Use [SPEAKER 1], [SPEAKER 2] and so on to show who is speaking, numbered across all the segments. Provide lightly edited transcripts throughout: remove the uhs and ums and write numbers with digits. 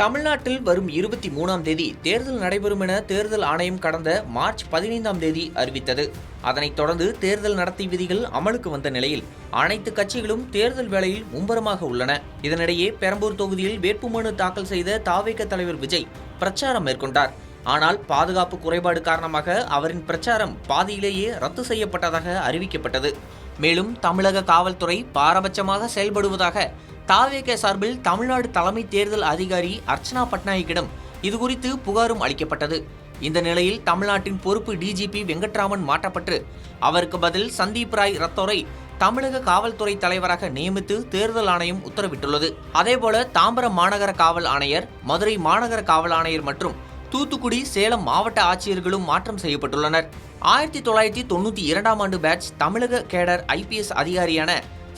[SPEAKER 1] தமிழ்நாட்டில் வரும் 23ஆம் தேதி தேர்தல் நடைபெறும் என தேர்தல் ஆணையம் கடந்த மார்ச் 15ஆம் தேதி அறிவித்தது. அதனைத் தொடர்ந்து தேர்தல் நடத்தை விதிகள் அமலுக்கு வந்த நிலையில் அனைத்து கட்சிகளும் தேர்தல் வேளையில் மும்முரமாக உள்ளன. இதனிடையே பெரம்பூர் தொகுதியில் வேட்புமனு தாக்கல் செய்த தாவேக தலைவர் விஜய் பிரச்சாரம் மேற்கொண்டார். ஆனால் பாதுகாப்பு குறைபாடு காரணமாக அவரின் பிரச்சாரம் பாதியிலேயே ரத்து செய்யப்பட்டதாக அறிவிக்கப்பட்டது. மேலும் தமிழக காவல்துறை பாரபட்சமாக செயல்படுவதாக தாவேக சார்பில் தமிழ்நாடு தலைமை தேர்தல் அதிகாரி அர்ச்சனா பட்நாயக்கிடம் இதுகுறித்து புகாரும் அளிக்கப்பட்டது. இந்த நிலையில் தமிழ்நாட்டின் பொறுப்பு டிஜிபி வெங்கட்ராமன் மாற்றப்பட்டு அவருக்கு பதில் சந்தீப் ராய் ரத்தோரை தமிழக காவல்துறை தலைவராக நியமித்து தேர்தல் ஆணையம் உத்தரவிட்டுள்ளது. அதேபோல தாம்பரம் மாநகர காவல் ஆணையர், மதுரை மாநகர காவல் ஆணையர் மற்றும் தூத்துக்குடி, சேலம் மாவட்ட ஆட்சியர்களும் மாற்றம் செய்யப்பட்டுள்ளனர். 1992ஆம் ஆண்டு பேட்ச் தமிழக கேடர் ஐபிஎஸ் அதிகாரியான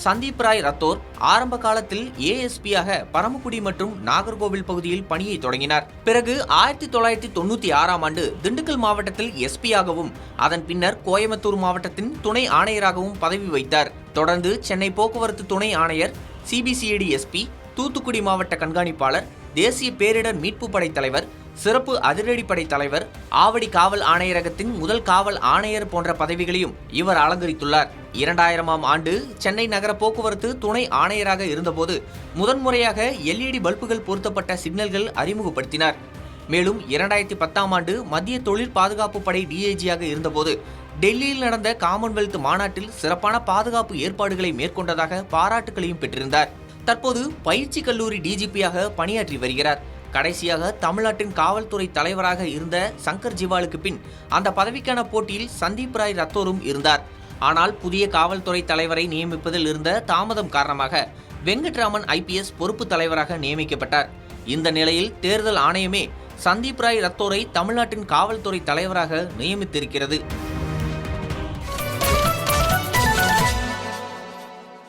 [SPEAKER 1] சந்தீப் ராய் ரத்தோர் ஆரம்ப காலத்தில் ஏஎஸ்பியாக பரமக்குடி மற்றும் நாகர்கோவில் பகுதியில் பணியை தொடங்கினார். பிறகு 1996ஆம் ஆண்டு திண்டுக்கல் மாவட்டத்தில் எஸ்பியாகவும் அதன் பின்னர் கோயம்புத்தூர் மாவட்டத்தின் துணை ஆணையராகவும் பதவி வைத்தார். தொடர்ந்து சென்னை போக்குவரத்து துணை ஆணையர், சிபிசிஐடி எஸ்பி, தூத்துக்குடி மாவட்ட கண்காணிப்பாளர், தேசிய பேரிடர் மீட்பு படை தலைவர், சிறப்பு அதிரடிப்படை தலைவர், ஆவடி காவல் ஆணையரகத்தின் முதல் காவல் ஆணையர் போன்ற பதவிகளையும் இவர் அலங்கரித்துள்ளார். 2000ஆம் ஆண்டு சென்னை நகர போக்குவரத்து துணை ஆணையராக இருந்தபோது முதன்முறையாக LED பல்புகள் பொருத்தப்பட்ட சிக்னல்கள் அறிமுகப்படுத்தினார். மேலும் 2010ஆம் ஆண்டு மத்திய தொழில் பாதுகாப்பு படை டிஐஜியாக இருந்தபோது டெல்லியில் நடந்த காமன்வெல்த் மாநாட்டில் சிறப்பான பாதுகாப்பு ஏற்பாடுகளை மேற்கொண்டதாக பாராட்டுகளையும் பெற்றிருந்தார். தற்போது பயிற்சி கல்லூரி டிஜிபியாக பணியாற்றி வருகிறார். கடைசியாக தமிழ்நாட்டின் காவல்துறை தலைவராக இருந்த சங்கர் ஜிவாலுக்கு பின் அந்த பதவிக்கான போட்டியில் சந்தீப் ராய் ரத்தோரும் இருந்தார். ஆனால் புதிய காவல்துறை தலைவரை நியமிப்பதில் இருந்த தாமதம் காரணமாக வெங்கட்ராமன் ஐபிஎஸ் பொறுப்பு தலைவராக நியமிக்கப்பட்டார். இந்த நிலையில் தேர்தல் ஆணையமே சந்தீப் ராய் ரத்தோரை தமிழ்நாட்டின் காவல்துறை தலைவராக நியமித்திருக்கிறது.